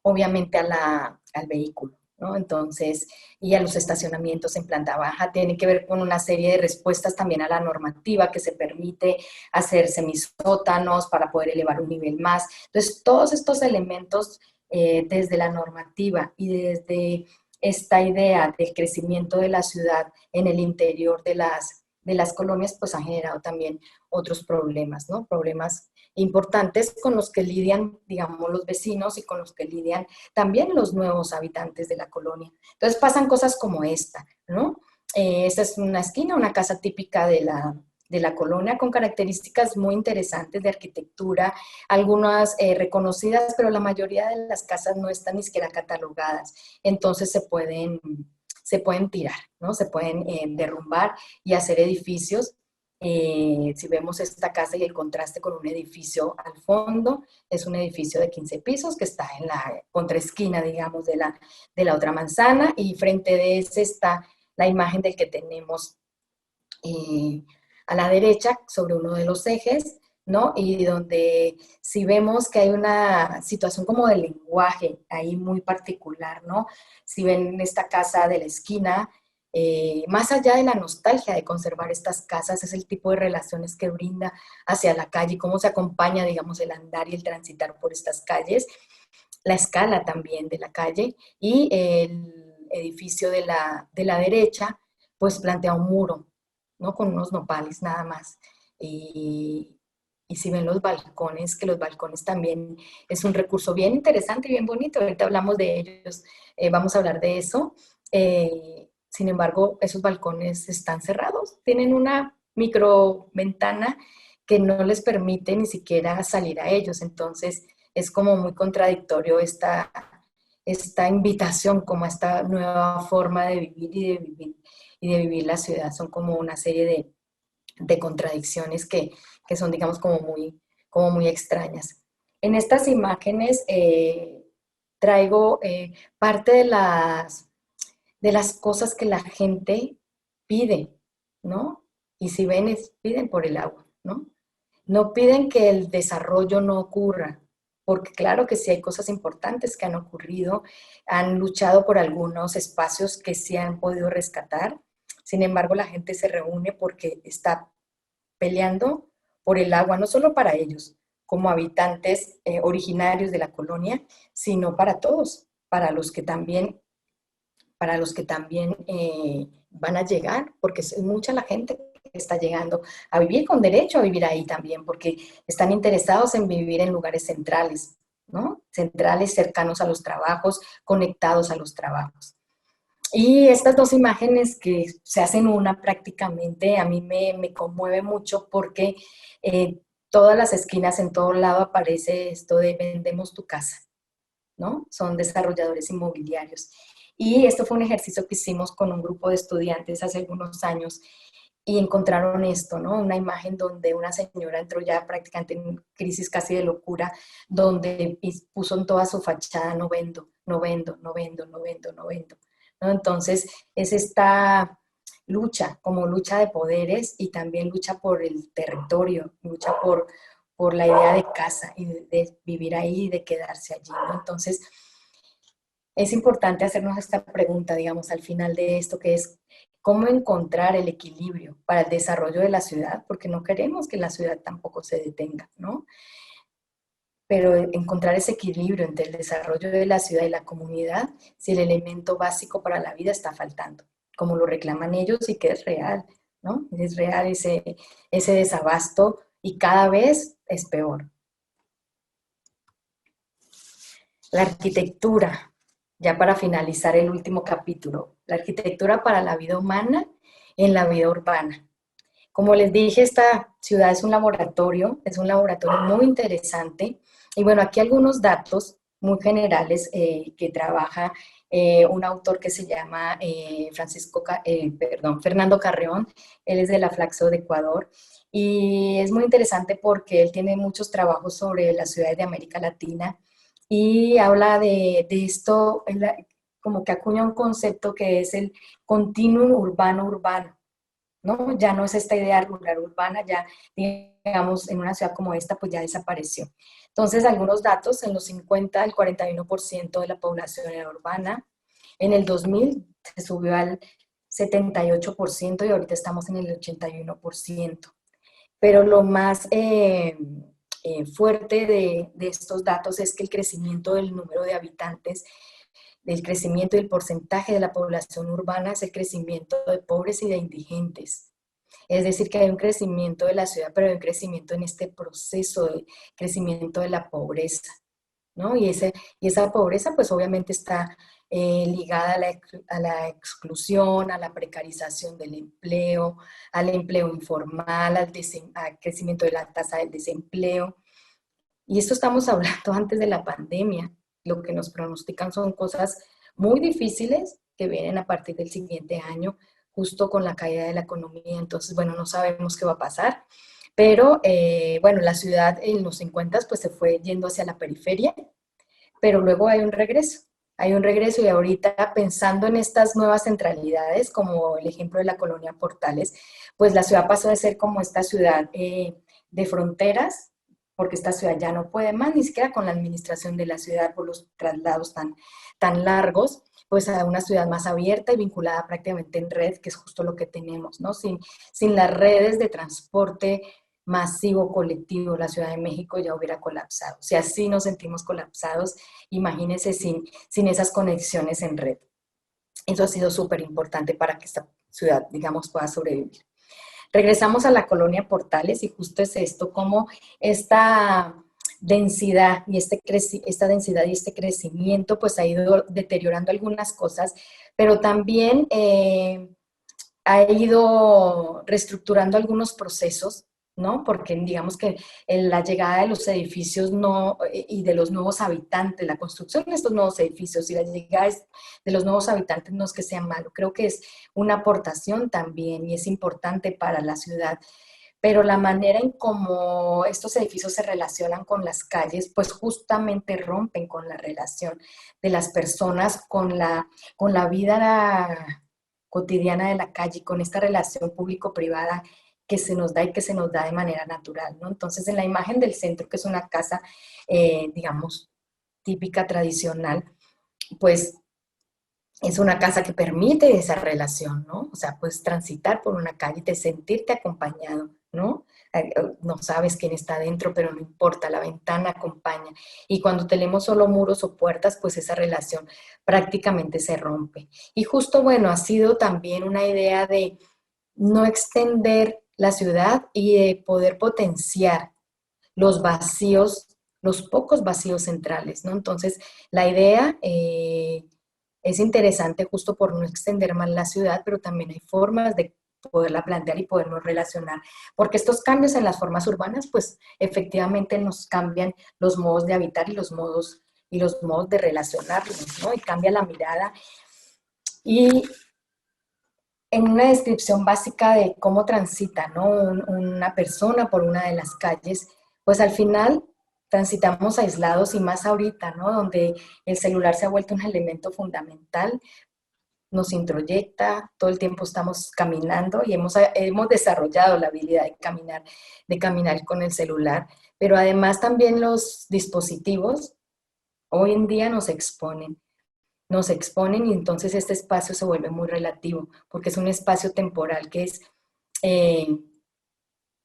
al vehículo, ¿no? Entonces, y a los estacionamientos en planta baja, tiene que ver con una serie de respuestas también a la normativa que se permite hacer semisótanos para poder elevar un nivel más. Entonces, todos estos elementos desde la normativa y desde esta idea del crecimiento de la ciudad en el interior de las colonias, pues han generado también otros problemas, ¿no? Problemas importantes con los que lidian, digamos, los vecinos y con los que lidian también los nuevos habitantes de la colonia. Entonces pasan cosas como esta, ¿no? Esta es una esquina, una casa típica de la colonia con características muy interesantes de arquitectura, algunas reconocidas, pero la mayoría de las casas no están ni siquiera catalogadas, entonces se pueden tirar, ¿no? Se pueden derrumbar y hacer edificios. Si vemos esta casa y el contraste con un edificio al fondo, es un edificio de 15 pisos que está en la contraesquina, digamos, de la otra manzana, y frente de ese está la imagen del que tenemos a la derecha sobre uno de los ejes, ¿no? Y donde si vemos que hay una situación como de lenguaje ahí muy particular, ¿no? Si ven esta casa de la esquina, Más allá de la nostalgia de conservar estas casas, es el tipo de relaciones que brinda hacia la calle, cómo se acompaña, digamos, el andar y el transitar por estas calles, la escala también de la calle y el edificio de la derecha, pues plantea un muro, ¿no? Con unos nopales nada más. Y, y si ven los balcones, que los balcones también es un recurso bien interesante y bien bonito, ahorita hablamos de ellos, vamos a hablar de eso. Sin embargo, esos balcones están cerrados, tienen una micro ventana que no les permite ni siquiera salir a ellos, entonces es como muy contradictorio esta invitación, como a esta nueva forma de vivir y de vivir la ciudad. Son como una serie de contradicciones que son, digamos, como muy extrañas. En estas imágenes traigo parte de las cosas que la gente pide, ¿no? Y si ven, piden por el agua, ¿no? No piden que el desarrollo no ocurra, porque claro que sí hay cosas importantes que han ocurrido, han luchado por algunos espacios que sí han podido rescatar. Sin embargo, la gente se reúne porque está peleando por el agua, no solo para ellos, como habitantes originarios de la colonia, sino para todos, para los que también van a llegar, porque es mucha la gente que está llegando a vivir con derecho a vivir ahí también, porque están interesados en vivir en lugares centrales, ¿no? Centrales, cercanos a los trabajos, conectados a los trabajos. Y estas dos imágenes que se hacen una prácticamente, a mí me conmueve mucho porque todas las esquinas, en todo lado aparece esto de vendemos tu casa, ¿no? Son desarrolladores inmobiliarios. Y esto fue un ejercicio que hicimos con un grupo de estudiantes hace algunos años y encontraron esto, ¿no? Una imagen donde una señora entró ya prácticamente en crisis casi de locura, donde puso en toda su fachada no vendo, no vendo, no vendo, no vendo, no vendo, ¿no? Entonces es esta lucha, como lucha de poderes y también lucha por el territorio, lucha por la idea de casa y de vivir ahí y de quedarse allí, ¿no? Entonces, es importante hacernos esta pregunta, digamos, al final de esto, que es cómo encontrar el equilibrio para el desarrollo de la ciudad, porque no queremos que la ciudad tampoco se detenga, ¿no? Pero encontrar ese equilibrio entre el desarrollo de la ciudad y la comunidad, si el elemento básico para la vida está faltando, como lo reclaman ellos y que es real, ¿no? Es real ese desabasto y cada vez es peor. La arquitectura, ya para finalizar el último capítulo, la arquitectura para la vida humana en la vida urbana. Como les dije, esta ciudad es un laboratorio muy interesante. Y bueno, aquí algunos datos muy generales que trabaja un autor que se llama Fernando Carreón. Él es de la Flaxo de Ecuador. Y es muy interesante porque él tiene muchos trabajos sobre las ciudades de América Latina y habla de esto, como que acuña un concepto que es el continuum urbano-urbano, ¿no? Ya no es esta idea rural-urbana, ya digamos en una ciudad como esta pues ya desapareció. Entonces algunos datos, en los 50 el 41% de la población era urbana, en el 2000 se subió al 78% y ahorita estamos en el 81%. Pero lo más fuerte de estos datos es que el crecimiento del número de habitantes, del crecimiento del porcentaje de la población urbana es el crecimiento de pobres y de indigentes. Es decir, que hay un crecimiento de la ciudad, pero hay un crecimiento en este proceso de crecimiento de la pobreza, ¿no? Y esa pobreza pues obviamente está ligada a la exclusión, a la precarización del empleo, al empleo informal, al crecimiento de la tasa del desempleo. Y esto estamos hablando antes de la pandemia. Lo que nos pronostican son cosas muy difíciles que vienen a partir del siguiente año, justo con la caída de la economía. Entonces, bueno, no sabemos qué va a pasar. Pero, bueno, la ciudad en los 50 pues se fue yendo hacia la periferia, pero luego hay un regreso. Hay un regreso y ahorita pensando en estas nuevas centralidades, como el ejemplo de la colonia Portales, pues la ciudad pasó de ser como esta ciudad de fronteras, porque esta ciudad ya no puede más, ni siquiera con la administración de la ciudad por los traslados tan largos, pues a una ciudad más abierta y vinculada prácticamente en red, que es justo lo que tenemos, ¿no? Sin las redes de transporte masivo, colectivo, la Ciudad de México ya hubiera colapsado. Si así nos sentimos colapsados, imagínense sin esas conexiones en red. Eso ha sido súper importante para que esta ciudad, digamos, pueda sobrevivir. Regresamos a la colonia Portales y justo es esto, como esta densidad y esta densidad y este crecimiento pues ha ido deteriorando algunas cosas, pero también ha ido reestructurando algunos procesos, ¿no? Porque digamos que en la llegada de los edificios no, y de los nuevos habitantes, la construcción de estos nuevos edificios y la llegada de los nuevos habitantes no es que sea malo, creo que es una aportación también y es importante para la ciudad, pero la manera en cómo estos edificios se relacionan con las calles, pues justamente rompen con la relación de las personas con la vida cotidiana de la calle, con esta relación público-privada que se nos da y que se nos da de manera natural, ¿no? Entonces, en la imagen del centro, que es una casa, digamos, típica, tradicional, pues es una casa que permite esa relación, ¿no? O sea, puedes transitar por una calle y te sentirte acompañado, ¿no? No sabes quién está adentro, pero no importa, la ventana acompaña. Y cuando tenemos solo muros o puertas, pues esa relación prácticamente se rompe. Y justo, bueno, ha sido también una idea de no extender la ciudad y de poder potenciar los vacíos, los pocos vacíos centrales, ¿no? Entonces, la idea es interesante justo por no extender más la ciudad, pero también hay formas de poderla plantear y podernos relacionar, porque estos cambios en las formas urbanas, pues efectivamente nos cambian los modos de habitar y los modos de relacionarnos, ¿no? Y cambia la mirada. Y en una descripción básica de cómo transita, ¿no? Una persona por una de las calles, pues al final transitamos aislados y más ahorita, ¿no? Donde el celular se ha vuelto un elemento fundamental, nos introyecta, todo el tiempo estamos caminando y hemos desarrollado la habilidad de caminar con el celular, pero además también los dispositivos hoy en día nos exponen y entonces este espacio se vuelve muy relativo, porque es un espacio temporal que es, eh,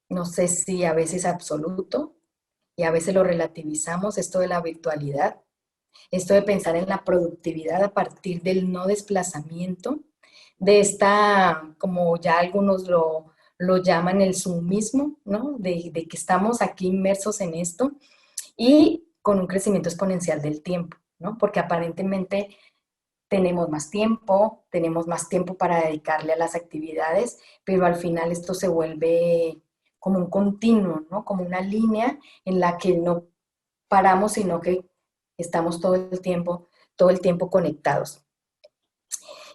no sé si a veces absoluto y a veces lo relativizamos, esto de la virtualidad, esto de pensar en la productividad a partir del no desplazamiento, de esta, como ya algunos lo llaman el sumismo, ¿no? De que estamos aquí inmersos en esto y con un crecimiento exponencial del tiempo, ¿no? Porque aparentemente tenemos más tiempo para dedicarle a las actividades, pero al final esto se vuelve como un continuo, ¿no? Como una línea en la que no paramos, sino que estamos todo el tiempo conectados.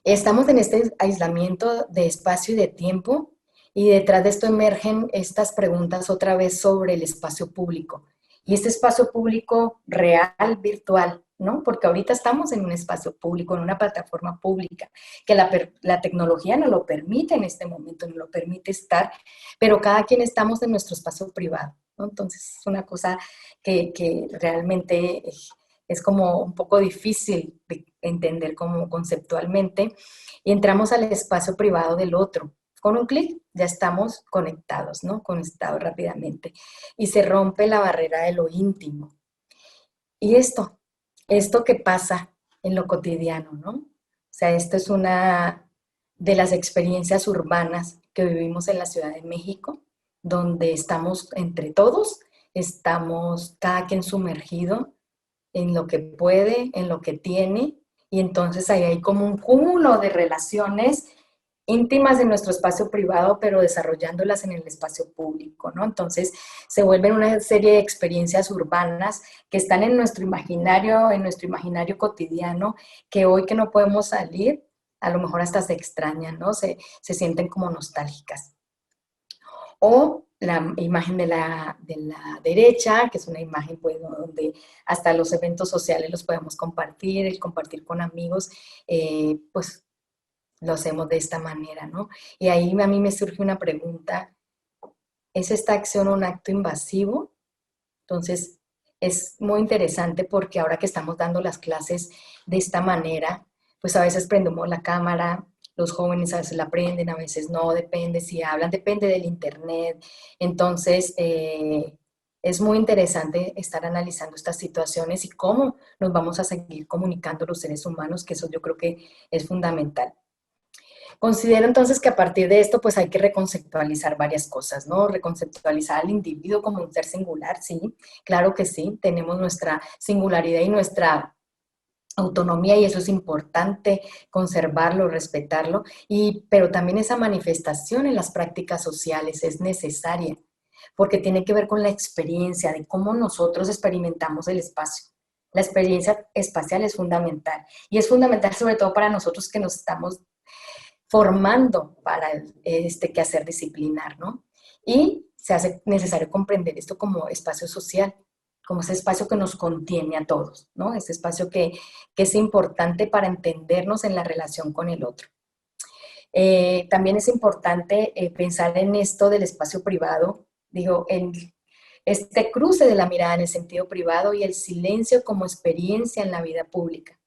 Estamos en este aislamiento de espacio y de tiempo y detrás de esto emergen estas preguntas otra vez sobre el espacio público. Y este espacio público real, virtual, ¿no? Porque ahorita estamos en un espacio público, en una plataforma pública, que la tecnología no lo permite en este momento, no lo permite estar, pero cada quien estamos en nuestro espacio privado, ¿no? Entonces es una cosa que realmente es como un poco difícil de entender como conceptualmente, y entramos al espacio privado del otro. Con un clic ya estamos conectados, ¿no? Conectados rápidamente. Y se rompe la barrera de lo íntimo. Y esto que pasa en lo cotidiano, ¿no? O sea, esto es una de las experiencias urbanas que vivimos en la Ciudad de México, donde estamos entre todos, estamos cada quien sumergido en lo que puede, en lo que tiene, y entonces ahí hay como un cúmulo de relaciones íntimas en nuestro espacio privado, pero desarrollándolas en el espacio público, ¿no? Entonces se vuelven una serie de experiencias urbanas que están en nuestro imaginario cotidiano, que hoy que no podemos salir, a lo mejor hasta se extrañan, ¿no? Se sienten como nostálgicas. O la imagen de la derecha, que es una imagen pues, donde hasta los eventos sociales los podemos compartir, el compartir con amigos, pues lo hacemos de esta manera, ¿no? Y ahí a mí me surge una pregunta, ¿es esta acción un acto invasivo? Entonces, es muy interesante porque ahora que estamos dando las clases de esta manera, pues a veces prendemos la cámara, los jóvenes a veces la prenden, a veces no, depende si hablan, depende del internet. Entonces, es muy interesante estar analizando estas situaciones y cómo nos vamos a seguir comunicando los seres humanos, que eso yo creo que es fundamental. Considero entonces que a partir de esto, pues hay que reconceptualizar varias cosas, ¿no? Reconceptualizar al individuo como un ser singular, sí, claro que sí, tenemos nuestra singularidad y nuestra autonomía y eso es importante conservarlo, respetarlo, pero también esa manifestación en las prácticas sociales es necesaria porque tiene que ver con la experiencia de cómo nosotros experimentamos el espacio. La experiencia espacial es fundamental y es fundamental sobre todo para nosotros que nos estamos formando para este quehacer disciplinar, ¿no? Y se hace necesario comprender esto como espacio social, como ese espacio que nos contiene a todos, ¿no? Ese espacio que es importante para entendernos en la relación con el otro. También es importante pensar en esto del espacio privado, digo, en este cruce de la mirada en el sentido privado y el silencio como experiencia en la vida pública.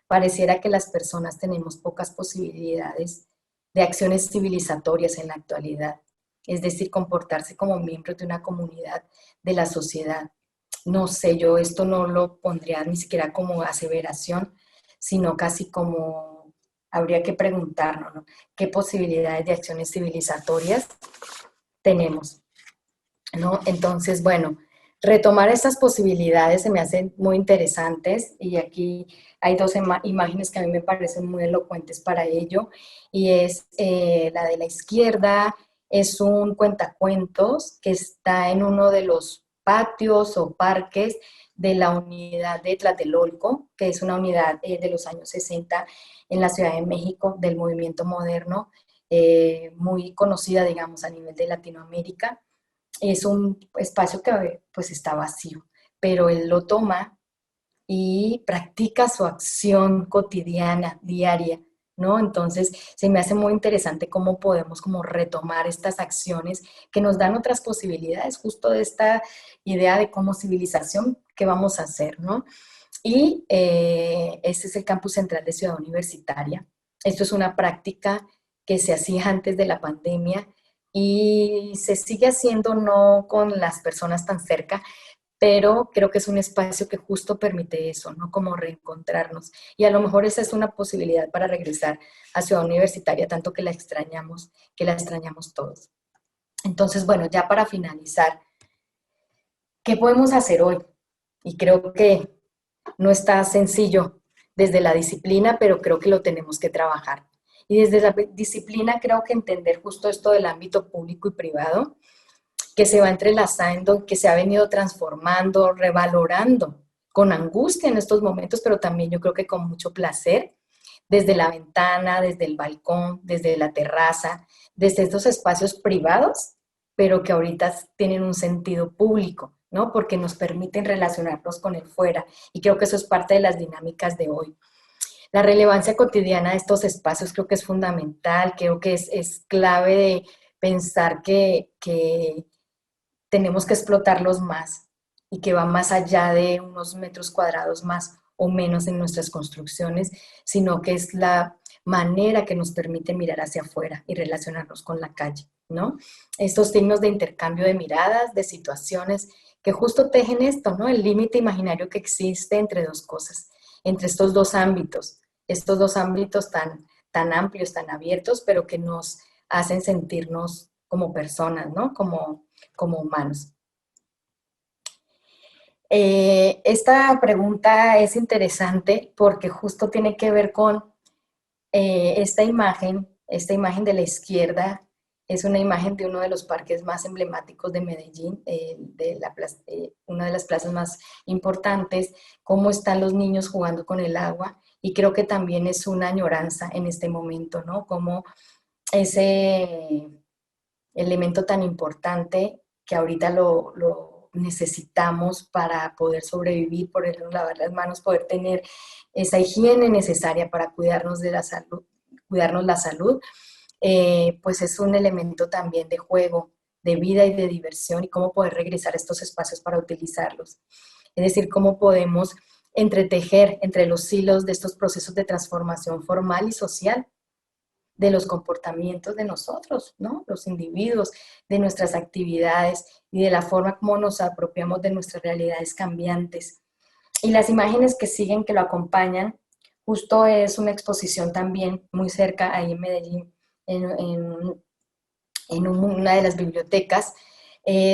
Pareciera que las personas tenemos pocas posibilidades de acciones civilizatorias en la actualidad, es decir, comportarse como miembros de una comunidad de la sociedad. No sé, yo esto no lo pondría ni siquiera como aseveración, sino casi como habría que preguntarnos, ¿no? ¿Qué posibilidades de acciones civilizatorias tenemos? ¿No? Entonces, bueno, retomar estas posibilidades se me hacen muy interesantes y aquí hay dos imágenes que a mí me parecen muy elocuentes para ello y es la de la izquierda, es un cuentacuentos que está en uno de los patios o parques de la unidad de Tlatelolco, que es una unidad de los años 60 en la Ciudad de México del movimiento moderno, muy conocida, digamos, a nivel de Latinoamérica. Es un espacio que pues está vacío, pero él lo toma y practica su acción cotidiana, diaria, ¿no? Entonces, se me hace muy interesante cómo podemos como retomar estas acciones que nos dan otras posibilidades, justo de esta idea de cómo civilización, qué vamos a hacer, ¿no? Y ese es el campus central de Ciudad Universitaria. Esto es una práctica que se hacía antes de la pandemia y se sigue haciendo no con las personas tan cerca, pero creo que es un espacio que justo permite eso, ¿no? Como reencontrarnos. Y a lo mejor esa es una posibilidad para regresar a Ciudad Universitaria, tanto que la extrañamos todos. Entonces, bueno, ya para finalizar, ¿qué podemos hacer hoy? Y creo que no está sencillo desde la disciplina, pero creo que lo tenemos que trabajar. Y desde la disciplina creo que entender justo esto del ámbito público y privado, que se va entrelazando, que se ha venido transformando, revalorando con angustia en estos momentos, pero también yo creo que con mucho placer, desde la ventana, desde el balcón, desde la terraza, desde estos espacios privados, pero que ahorita tienen un sentido público, ¿no? Porque nos permiten relacionarnos con el fuera. Y creo que eso es parte de las dinámicas de hoy. La relevancia cotidiana de estos espacios creo que es fundamental, creo que es clave de pensar que tenemos que explotarlos más y que va más allá de unos metros cuadrados más o menos en nuestras construcciones, sino que es la manera que nos permite mirar hacia afuera y relacionarnos con la calle, ¿no? Estos signos de intercambio de miradas, de situaciones que justo tejen esto, ¿no? El límite imaginario que existe entre dos cosas, entre estos dos ámbitos tan amplios, tan abiertos, pero que nos hacen sentirnos como personas, ¿no? Como humanos. Esta pregunta es interesante porque justo tiene que ver con esta imagen de la izquierda, es una imagen de uno de los parques más emblemáticos de Medellín, una de las plazas más importantes, cómo están los niños jugando con el agua, y creo que también es una añoranza en este momento, ¿no? Como ese elemento tan importante que ahorita lo necesitamos para poder sobrevivir, poder lavar las manos, poder tener esa higiene necesaria para cuidarnos de la salud, cuidarnos la salud, pues es un elemento también de juego, de vida y de diversión y cómo poder regresar a estos espacios para utilizarlos. Es decir, cómo podemos entretejer entre los hilos de estos procesos de transformación formal y social, de los comportamientos de nosotros, ¿no? Los individuos, de nuestras actividades y de la forma como nos apropiamos de nuestras realidades cambiantes. Y las imágenes que siguen, que lo acompañan, justo es una exposición también muy cerca, ahí en Medellín, en una de las bibliotecas,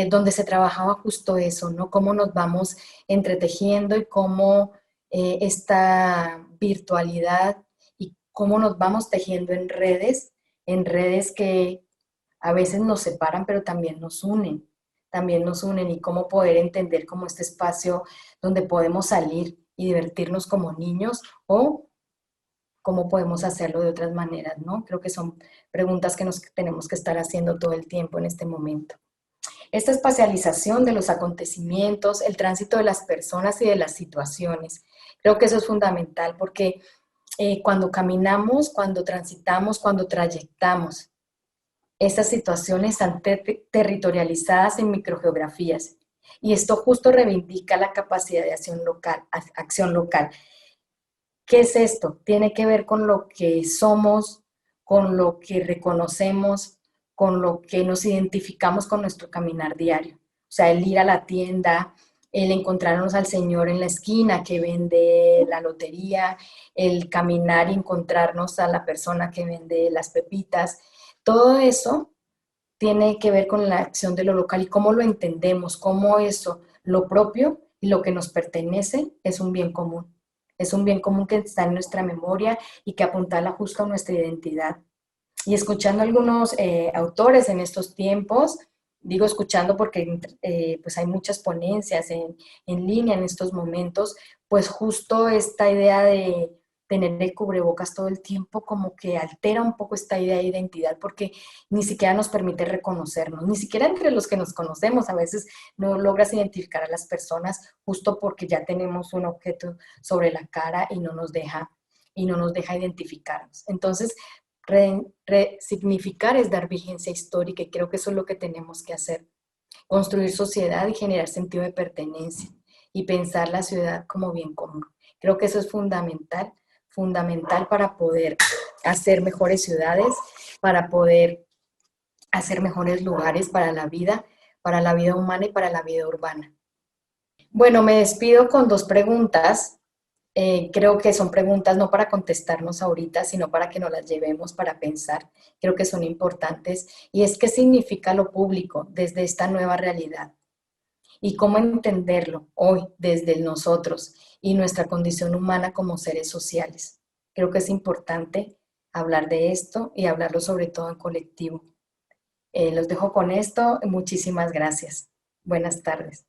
donde se trabajaba justo eso, ¿no? Cómo nos vamos entretejiendo y cómo esta virtualidad y cómo nos vamos tejiendo en redes que a veces nos separan, pero también nos unen y cómo poder entender como este espacio donde podemos salir y divertirnos como niños o cómo podemos hacerlo de otras maneras, ¿no? Creo que son preguntas que nos tenemos que estar haciendo todo el tiempo en este momento. Esta espacialización de los acontecimientos, el tránsito de las personas y de las situaciones, creo que eso es fundamental porque cuando caminamos, cuando transitamos, cuando trayectamos, estas situaciones están territorializadas en microgeografías y esto justo reivindica la capacidad de acción local, acción local. ¿Qué es esto? Tiene que ver con lo que somos, con lo que reconocemos, con lo que nos identificamos con nuestro caminar diario. O sea, el ir a la tienda, el encontrarnos al señor en la esquina que vende la lotería, el caminar y encontrarnos a la persona que vende las pepitas. Todo eso tiene que ver con la acción de lo local y cómo lo entendemos, cómo eso, lo propio y lo que nos pertenece, es un bien común. Es un bien común que está en nuestra memoria y que apuntala justo a nuestra identidad. Y escuchando algunos autores en estos tiempos, digo escuchando porque pues hay muchas ponencias en línea en estos momentos, pues justo esta idea de tener el cubrebocas todo el tiempo como que altera un poco esta idea de identidad porque ni siquiera nos permite reconocernos, ni siquiera entre los que nos conocemos a veces no logras identificar a las personas justo porque ya tenemos un objeto sobre la cara y no nos deja identificarnos. Entonces, resignificar es dar vigencia histórica y creo que eso es lo que tenemos que hacer. Construir sociedad y generar sentido de pertenencia y pensar la ciudad como bien común. Creo que eso es fundamental, fundamental para poder hacer mejores ciudades, para poder hacer mejores lugares para la vida humana y para la vida urbana. Bueno, me despido con dos preguntas. Creo que son preguntas no para contestarnos ahorita, sino para que nos las llevemos para pensar. Creo que son importantes. Y es qué significa lo público desde esta nueva realidad y cómo entenderlo hoy desde el nosotros y nuestra condición humana como seres sociales. Creo que es importante hablar de esto y hablarlo sobre todo en colectivo. Los dejo con esto. Muchísimas gracias. Buenas tardes.